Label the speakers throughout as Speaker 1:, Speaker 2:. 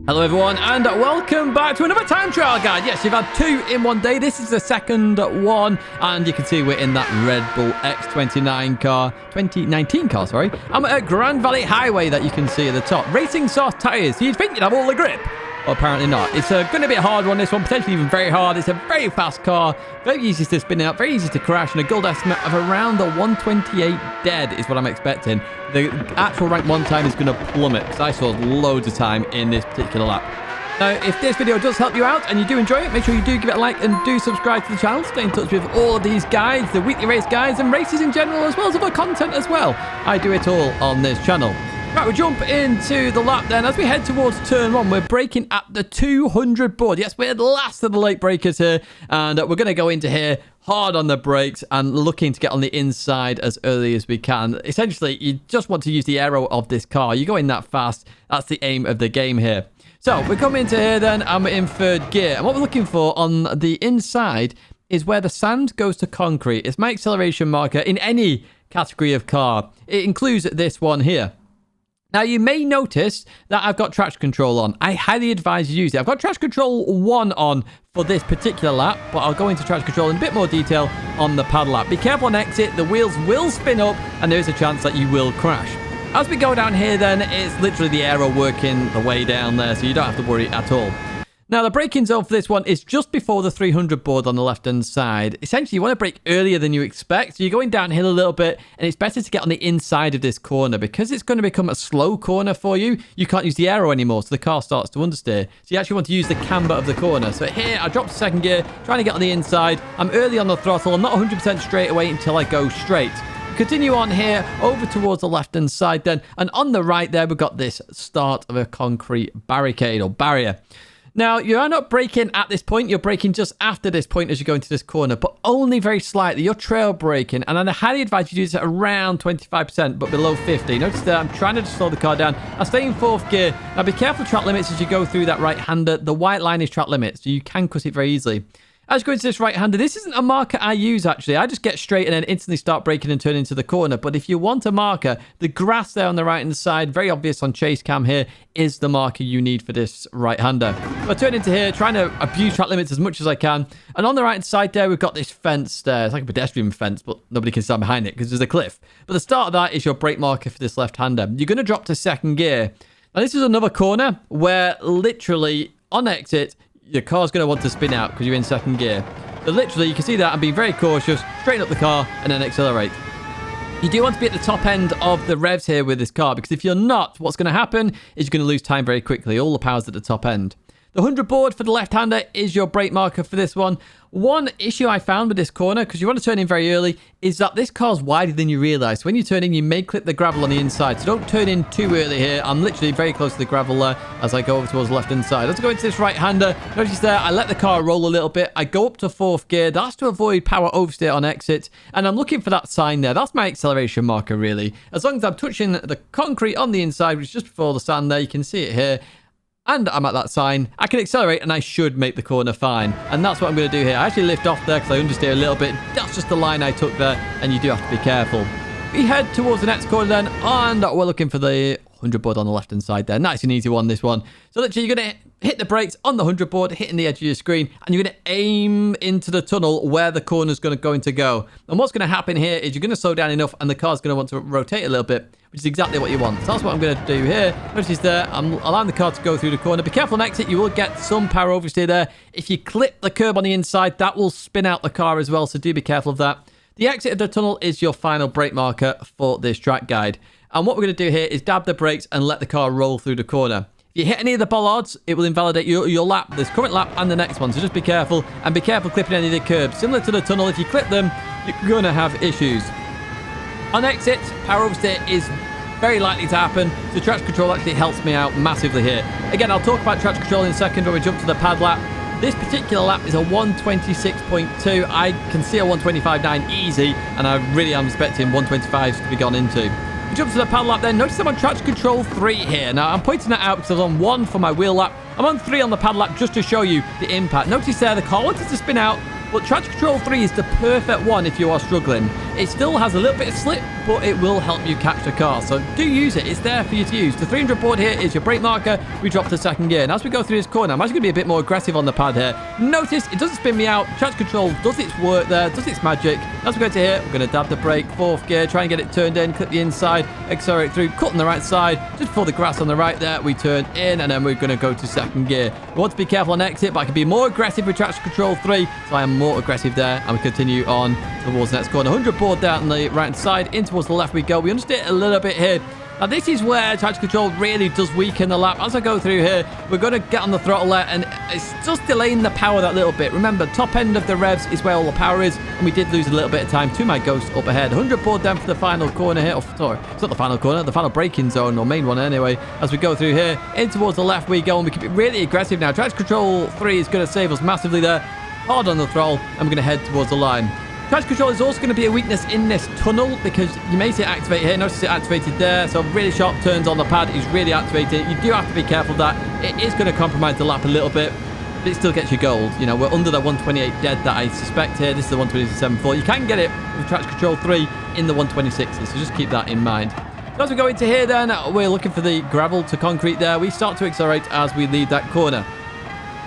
Speaker 1: Hello everyone and welcome back to another time trial guide. Yes, you've had two in one day. This is the second one and you can see we're in that Redbull X2019 car, sorry. I'm at a Grand Valley Highway that you can see at the top. Racing soft tyres, so you'd think you'd have all the grip. Well, apparently not. It's going to be a hard one, this one, potentially even very hard. It's a very fast car, very easy to spin out, very easy to crash, and a gold estimate of around the 128 dead is what I'm expecting. The actual rank 1 time is going to plummet, because I saw loads of time in this particular lap. Now, if this video does help you out and you do enjoy it, make sure you do give it a like and do subscribe to the channel. Stay in touch with all of these guides, the weekly race guides and races in general, as well as other content as well. I do it all on this channel. Right, we'll jump into the lap then. As we head towards turn 1, we're braking at the 200 board. Yes, we're the last of the late breakers here. And we're going to go into here hard on the brakes and looking to get on the inside as early as we can. Essentially, you just want to use the aero of this car. You go in that fast. That's the aim of the game here. So, we're coming into here then and we're in third gear. And what we're looking for on the inside is where the sand goes to concrete. It's my acceleration marker in any category of car. It includes this one here. Now, you may notice that I've got traction control on. I highly advise you use it. I've got traction control 1 on for this particular lap, but I'll go into traction control in a bit more detail on the pad lap. Be careful on exit. The wheels will spin up, and there is a chance that you will crash. As we go down here, then, it's literally the aero working the way down there, so you don't have to worry at all. Now, the braking zone for this one is just before the 300 board on the left-hand side. Essentially, you want to brake earlier than you expect. So you're going downhill a little bit, and it's better to get on the inside of this corner because it's going to become a slow corner for you. You can't use the aero anymore, so the car starts to understeer. So you actually want to use the camber of the corner. So here, I dropped to second gear, trying to get on the inside. I'm early on the throttle. I'm not 100% straight away until I go straight. Continue on here, over towards the left-hand side then. And on the right there, we've got this start of a concrete barricade or barrier. Now, you are not braking at this point. You're braking just after this point as you go into this corner, but only very slightly. You're trail braking, and I highly advise you do this at around 25%, but below 50. Notice that I'm trying to slow the car down. I stay in 4th gear. Now, be careful of track limits as you go through that right-hander. The white line is track limits, so you can cut it very easily. As you go into this right-hander, this isn't a marker I use, actually. I just get straight and then instantly start braking and turn into the corner. But if you want a marker, the grass there on the right-hand side, very obvious on chase cam here, is the marker you need for this right-hander. So I turn into here, trying to abuse track limits as much as I can. And on the right-hand side there, we've got this fence there. It's like a pedestrian fence, but nobody can stand behind it because there's a cliff. But the start of that is your brake marker for this left-hander. You're going to drop to second gear. Now, this is another corner where literally on exit, your car's going to want to spin out because you're in second gear. So literally, you can see that I'm being very cautious, straighten up the car, and then accelerate. You do want to be at the top end of the revs here with this car, because if you're not, what's going to happen is you're going to lose time very quickly. All the power's at the top end. The 100 board for the left-hander is your brake marker for this one. One issue I found with this corner, because you want to turn in very early, is that this car's wider than you realise. So when you turn in, you may clip the gravel on the inside. So don't turn in too early here. I'm literally very close to the gravel there as I go over towards the left-hand side. As I go into this right-hander, notice there, I let the car roll a little bit. I go up to 4th gear. That's to avoid power oversteer on exit. And I'm looking for that sign there. That's my acceleration marker, really. As long as I'm touching the concrete on the inside, which is just before the sand there, you can see it here. And I'm at that sign, I can accelerate and I should make the corner fine. And that's what I'm going to do here. I actually lift off there because I understeer a little bit. That's just the line I took there, and you do have to be careful. We head towards the next corner then, and we're looking for the 100 board on the left-hand side there. Nice and easy one, this one. So literally, you're going to hit the brakes on the 100 board, hitting the edge of your screen, and you're going to aim into the tunnel where the corner's going to go. And what's going to happen here is you're going to slow down enough, and the car's going to want to rotate a little bit, which is exactly what you want. So that's what I'm going to do here. Notice there, I'm allowing the car to go through the corner. Be careful on exit. You will get some power oversteer there. If you clip the curb on the inside, that will spin out the car as well, so do be careful of that. The exit of the tunnel is your final brake marker for this track guide. And what we're going to do here is dab the brakes and let the car roll through the corner. If you hit any of the bollards, it will invalidate your lap, this current lap and the next one. So just be careful, and be careful clipping any of the curbs. Similar to the tunnel, if you clip them, you're going to have issues. On exit, power oversteer is very likely to happen. So traction control actually helps me out massively here. Again, I'll talk about traction control in a second when we jump to the pad lap. This particular lap is a 126.2. I can see a 125.9 easy, and I really am expecting 125s to be gone into. We jump to the pad lap then. Notice I'm on traction control 3 here. Now, I'm pointing that out because I was on 1 for my wheel lap. I'm on 3 on the pad lap just to show you the impact. Notice there, the car wanted to spin out, but traction control 3 is the perfect one if you are struggling. It still has a little bit of slip, but it will help you catch the car. So do use it. It's there for you to use. The 300 board here is your brake marker. We drop to second gear. And as we go through this corner, I'm actually going to be a bit more aggressive on the pad here. Notice it doesn't spin me out. Traction control does its work there, does its magic. As we go to here, we're going to dab the brake, fourth gear, try and get it turned in, clip the inside, accelerate through, cut on the right side, just before the grass on the right there, we turn in, and then we're going to go to second gear. We want to be careful on exit, but I can be more aggressive with traction control 3, so I am more aggressive there, and we continue on towards the next corner. 100 board there on the right side, in towards the left we go. We understeer a little bit here. Now, this is where traction control really does weaken the lap. As I go through here, we're going to get on the throttle there, and it's just delaying the power that little bit. Remember, top end of the revs is where all the power is, and we did lose a little bit of time to my Ghost up ahead. 100 board down for the final corner here. Oh, sorry, it's not the final corner, the final braking zone, or main one anyway. As we go through here, in towards the left we go, and we can be really aggressive now. Traction control 3 is going to save us massively there. Hard on the throttle, and we're going to head towards the line. Traction control is also going to be a weakness in this tunnel because you may see it activate here. Notice it activated there. So really sharp turns on the pad is really activated. You do have to be careful of that. It is going to compromise the lap a little bit, but it still gets you gold. You know, we're under the 128 dead that I suspect here. This is the 127.4. You can get it with traction control 3 in the 126s, so just keep that in mind. So as we go into here then, we're looking for the gravel to concrete there. We start to accelerate as we leave that corner.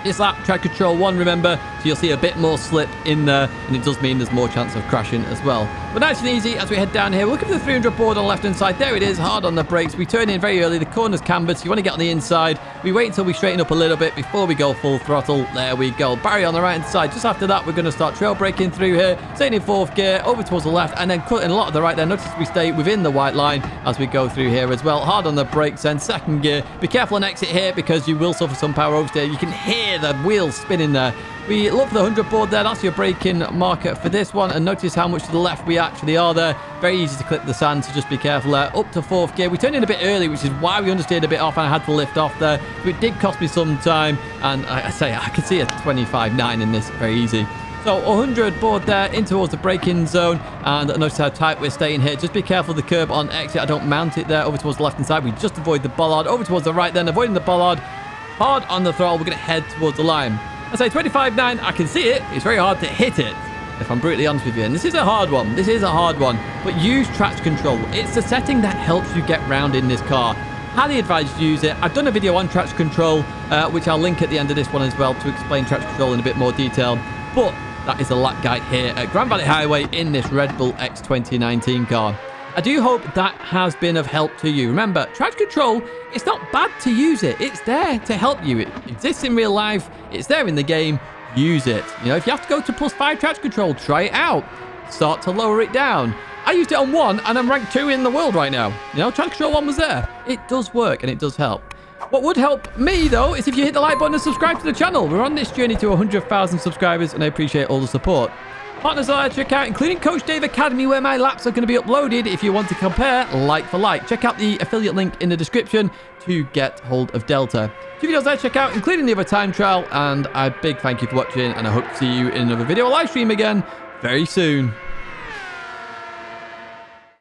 Speaker 1: This lap, traction control 1, remember, so you'll see a bit more slip in there, and it does mean there's more chance of crashing as well. But nice and easy as we head down here. We're looking for the 300 board on the left-hand side. There it is, hard on the brakes. We turn in very early. The corner's canvas. You want to get on the inside. We wait until we straighten up a little bit before we go full throttle. There we go. Barrier on the right-hand side. Just after that, we're going to start trail braking through here. Staying in fourth gear, over towards the left, and then cutting a lot of the right there. Notice we stay within the white line as we go through here as well. Hard on the brakes then, second gear. Be careful on exit here because you will suffer some power oversteer. You can hear the wheels spinning there. We look for the 100 board there. That's your braking marker for this one. And notice how much to the left we actually are there. Very easy to clip the sand, so just be careful there. Up to fourth gear. We turned in a bit early, which is why we understeered a bit off and I had to lift off there. So it did cost me some time. And I could see a 25.9 in this. Very easy. So 100 board there in towards the braking zone, and notice how tight we're staying here. Just be careful of the curb on exit. I don't mount it there over towards the left hand side. We just avoid the bollard. Over towards the right then, avoiding the bollard. Hard on the throttle. We're going to head towards the line. I say 25.9. I can see it. It's very hard to hit it, if I'm brutally honest with you. And this is a hard one. This is a hard one. But use traction control. It's the setting that helps you get round in this car. Highly advise you use it. I've done a video on traction control, which I'll link at the end of this one as well to explain traction control in a bit more detail. But that is a lap guide here at Grand Valley Highway in this Redbull X2019 car. I do hope that has been of help to you. Remember, traction control, it's not bad to use it. It's there to help you. It exists in real life. It's there in the game. Use it. You know, if you have to go to +5 traction control, try it out. Start to lower it down. I used it on 1 and I'm ranked 2 in the world right now. You know, traction control 1 was there. It does work and it does help. What would help me, though, is if you hit the like button and subscribe to the channel. We're on this journey to 100,000 subscribers, and I appreciate all the support. Partners that I check out, including Coach Dave Academy, where my laps are going to be uploaded if you want to compare like for like. Check out the affiliate link in the description to get hold of Delta. 2 videos I check out, including the other time trial, and a big thank you for watching, and I hope to see you in another video or live stream again very soon.